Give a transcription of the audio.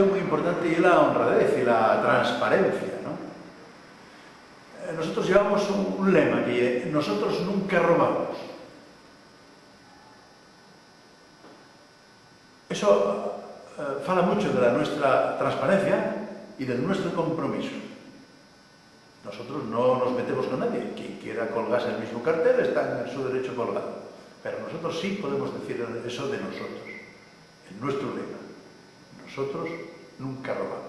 cuestión muy importante y la honradez y la transparencia, ¿no? Nosotros llevamos un lema que nosotros nunca robamos. Eso fala mucho de la nuestra transparencia y del nuestro compromiso. Nosotros no nos metemos con nadie. Quien quiera colgarse el mismo cartel está en su derecho colgado. Pero nosotros sí podemos decir eso de nosotros, en nuestro lema. Nosotros nunca robamos.